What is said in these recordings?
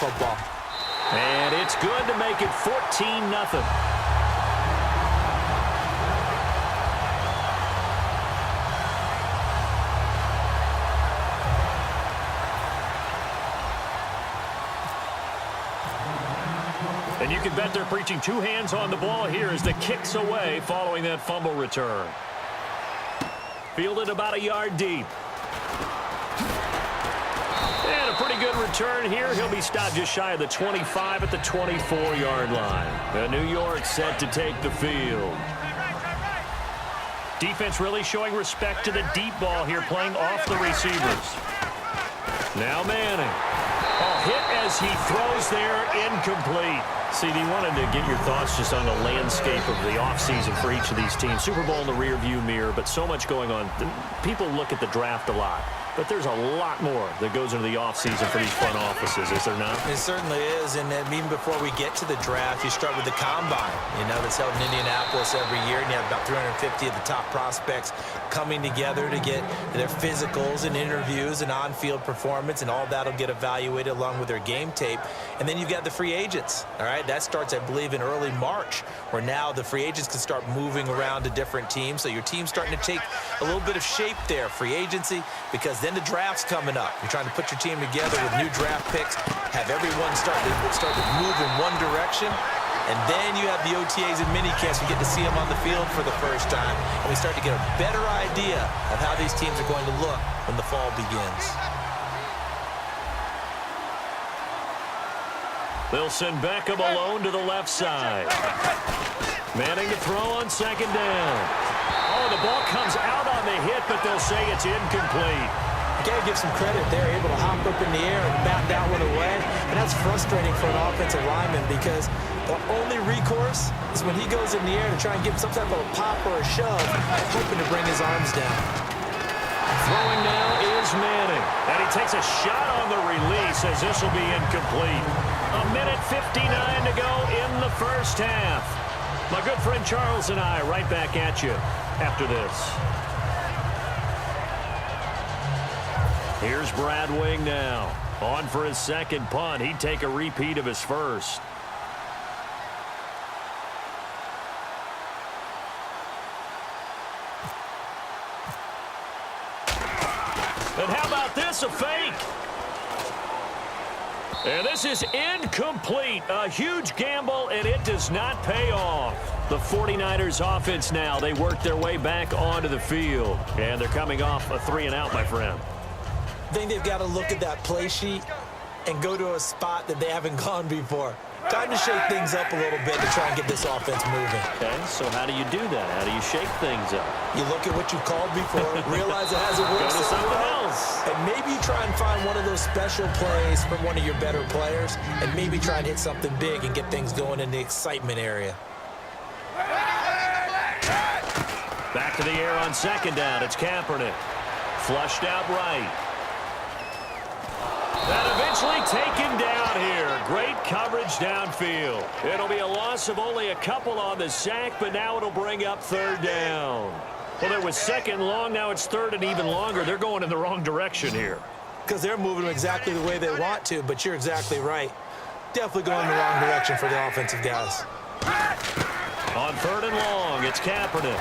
football. And it's good to make it 14-0. And you can bet they're preaching two hands on the ball here as the kick's away following that fumble return. Fielded about a yard deep. And a pretty good return here. He'll be stopped just shy of the 25 at the 24-yard line. The New York set to take the field. Defense really showing respect to the deep ball here, playing off the receivers. Now Manning. Oh, hit as he throws there, incomplete. CD, wanted to get your thoughts just on the landscape of the offseason for each of these teams. Super Bowl in the rearview mirror, but so much going on. People look at the draft a lot, but there's a lot more that goes into the offseason for these front offices, is there not? It certainly is, and even before we get to the draft, you start with the combine. You know, that's held in Indianapolis every year, and you have about 350 of the top prospects coming together to get their physicals and interviews and on-field performance, and all that will get evaluated along with their game tape. And then you've got the free agents, all right? That starts, I believe, in early March, where now the free agents can start moving around to different teams. So your team's starting to take a little bit of shape there, free agency, because then the draft's coming up. You're trying to put your team together with new draft picks, have everyone start to move in one direction, and then you have the OTAs and minicamps. We get to see them on the field for the first time, and we start to get a better idea of how these teams are going to look when the fall begins. They'll send Beckham alone to the left side. Manning to throw on second down. Oh, the ball comes out on the hit, but they'll say it's incomplete. You got to give some credit there, able to hop up in the air and bat that one away. And that's frustrating for an offensive lineman because the only recourse is when he goes in the air to try and give some type of a pop or a shove, hoping to bring his arms down. Throwing now is Manning. And he takes a shot on the release as this will be incomplete. A minute 59 to go in the first half. My good friend Charles and I right back at you after this. Here's Brad Wing now. On for his second punt. He'd take a repeat of his first. And how about this, a fake? And this is incomplete. A huge gamble, and it does not pay off. The 49ers offense now, they work their way back onto the field. And they're coming off a 3-and-out, my friend. I think they've got to look at that play sheet and go to a spot that they haven't gone before. Time to shake things up a little bit to try and get this offense moving. Okay, so how do you do that? How do you shake things up? You look at what you called before, realize it hasn't worked. Go to something else. And maybe you try and find one of those special plays from one of your better players, and maybe try and hit something big and get things going in the excitement area. Back to the air on second down. It's Kaepernick. Flushed out right. That eventually taken down here. Great coverage downfield. It'll be a loss of only a couple on the sack, but now it'll bring up third down. Well, there was second long. Now it's third and even longer. They're going in the wrong direction here. Because they're moving exactly the way they want to, but you're exactly right. Definitely going in the wrong direction for the offensive guys. On third and long, it's Kaepernick.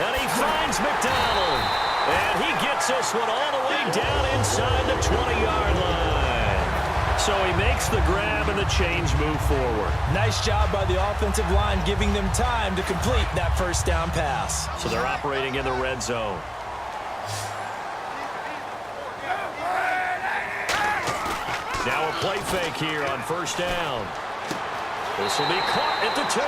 And he finds McDonald. And he gets this one all the way down inside the 20-yard line. So he makes the grab and the chains move forward. Nice job by the offensive line giving them time to complete that first down pass. So they're operating in the red zone. Now a play fake here on first down. This will be caught at the 2.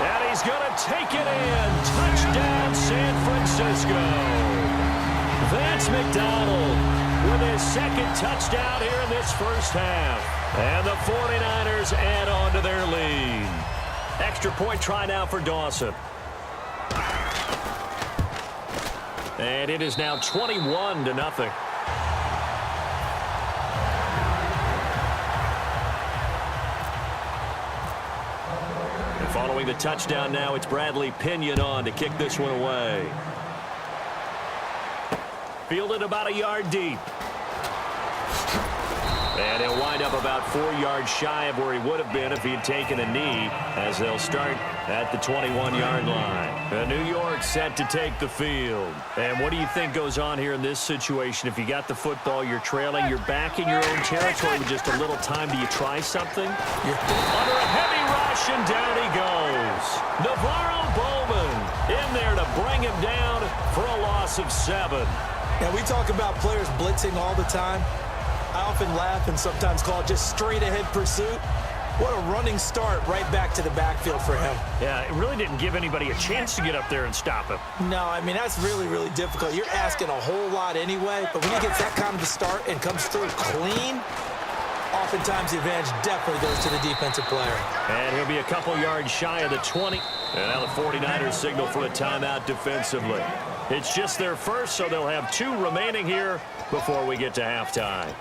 And he's going to take it in. Touchdown, San Francisco. Vance McDonald with his second touchdown here in this first half. And the 49ers add on to their lead. Extra point try now for Dawson. And it is now 21-0. Following the touchdown now, it's Bradley Pinion on to kick this one away. Fielded about a yard deep. And he'll wind up about 4 yards shy of where he would have been if he had taken a knee, as they'll start at the 21-yard line. New York set to take the field. And what do you think goes on here in this situation? If you got the football, you're trailing, you're back in your own territory with just a little time. Do you try something? Under a heavy rush, and down he goes. Navarro Bowman in there to bring him down for a loss of 7. Now, we talk about players blitzing all the time. I often laugh and sometimes call it just straight-ahead pursuit. What a running start right back to the backfield for him. Yeah, it really didn't give anybody a chance to get up there and stop him. No, I mean, that's really, really difficult. You're asking a whole lot anyway, but when he gets that kind of a start and comes through clean, oftentimes the advantage definitely goes to the defensive player. And he'll be a couple yards shy of the 20. And now the 49ers signal for a timeout defensively. It's just their first, so they'll have 2 remaining here before we get to halftime.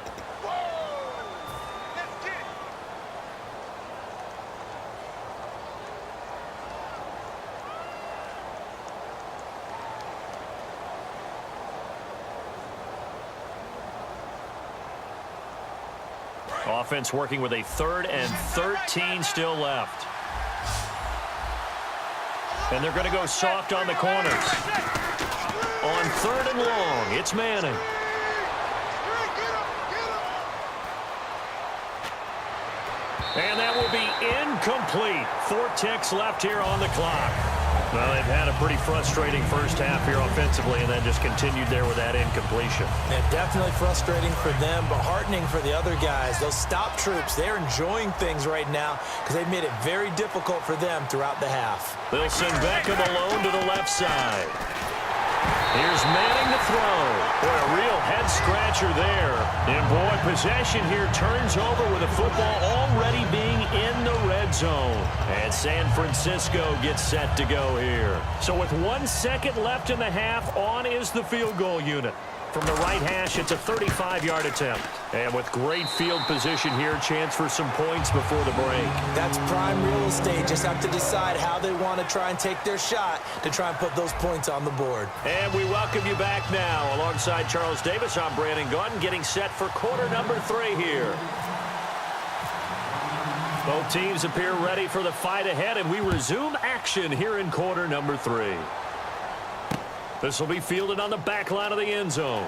Offense working with a 3rd and 13 still left. And they're going to go soft on the corners. On 3rd and long, it's Manning. And that will be incomplete. 4 ticks left here on the clock. Well, they've had a pretty frustrating first half here offensively, and then just continued there with that incompletion. Yeah, definitely frustrating for them, but heartening for the other guys. Those stop troops, they're enjoying things right now because they've made it very difficult for them throughout the half. They'll send Beckham alone to the left side. Here's Manning to throw. Boy, a real head-scratcher there. And, boy, possession here turns over with the football already being in the red zone. And San Francisco gets set to go here. So with 1 second left in the half, on is the field goal unit. From the right hash, it's a 35-yard attempt. And with great field position here, chance for some points before the break. That's prime real estate. Just have to decide how they want to try and take their shot to try and put those points on the board. And we welcome you back now. Alongside Charles Davis, I'm Brandon Gaudin, getting set for quarter number 3 here. Both teams appear ready for the fight ahead, and we resume action here in quarter number 3. This will be fielded on the back line of the end zone.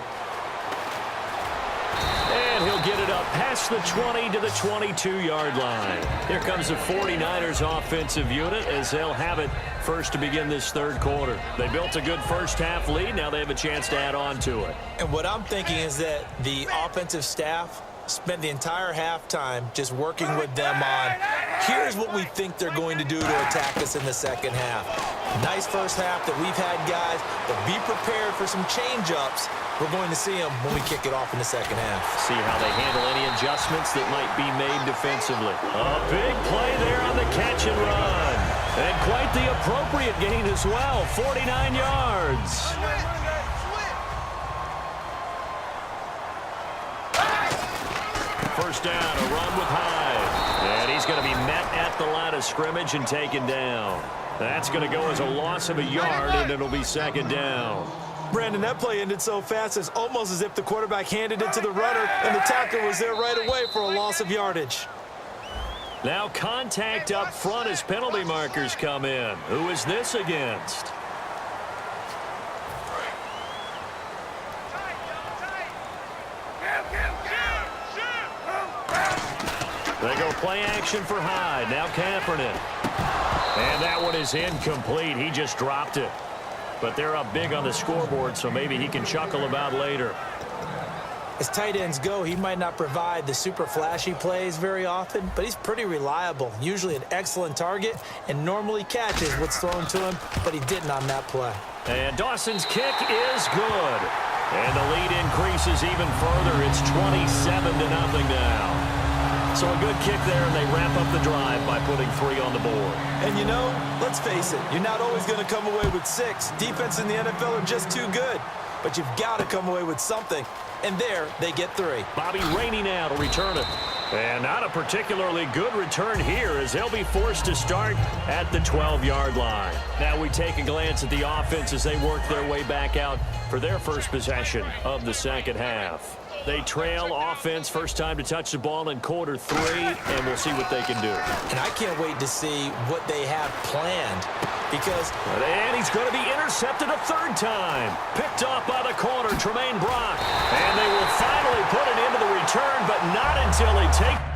And he'll get it up past the 20 to the 22-yard line. Here comes the 49ers offensive unit as they'll have it first to begin this 3rd quarter. They built a good first half lead. Now they have a chance to add on to it. And what I'm thinking is that the offensive staff spent the entire halftime just working with them on, here's what we think they're going to do to attack us in the second half. Nice first half that we've had, guys, but be prepared for some change-ups. We're going to see them when we kick it off in the second half. See how they handle any adjustments that might be made defensively. A big play there on the catch and run. And quite the appropriate gain as well, 49 yards. First down, a run with Hyde. And he's going to be met at the line of scrimmage and taken down. That's going to go as a loss of a yard, and it'll be 2nd down. Brandon, that play ended so fast, it's almost as if the quarterback handed it to the runner, and the tackler was there right away for a loss of yardage. Now contact up front as penalty markers come in. Who is this against? They go play action for Hyde. Now Kaepernick. And that one is incomplete. He just dropped it. But they're up big on the scoreboard, so maybe he can chuckle about later. As tight ends go, he might not provide the super flashy plays very often, but he's pretty reliable. Usually an excellent target and normally catches what's thrown to him, but he didn't on that play. And Dawson's kick is good. And the lead increases even further. It's 27-0 now. So a good kick there, and they wrap up the drive by putting 3 on the board. And you know, let's face it, you're not always going to come away with 6. Defense in the NFL are just too good. But you've got to come away with something. And there, they get 3. Bobby Rainey now to return it. And not a particularly good return here as they'll be forced to start at the 12-yard line. Now we take a glance at the offense as they work their way back out for their first possession of the second half. They trail offense, first time to touch the ball in quarter 3, and we'll see what they can do. And I can't wait to see what they have planned because... And he's going to be intercepted a third time. Picked off by the corner, Tremaine Brock. And they will finally put it into the return, but not until he takes...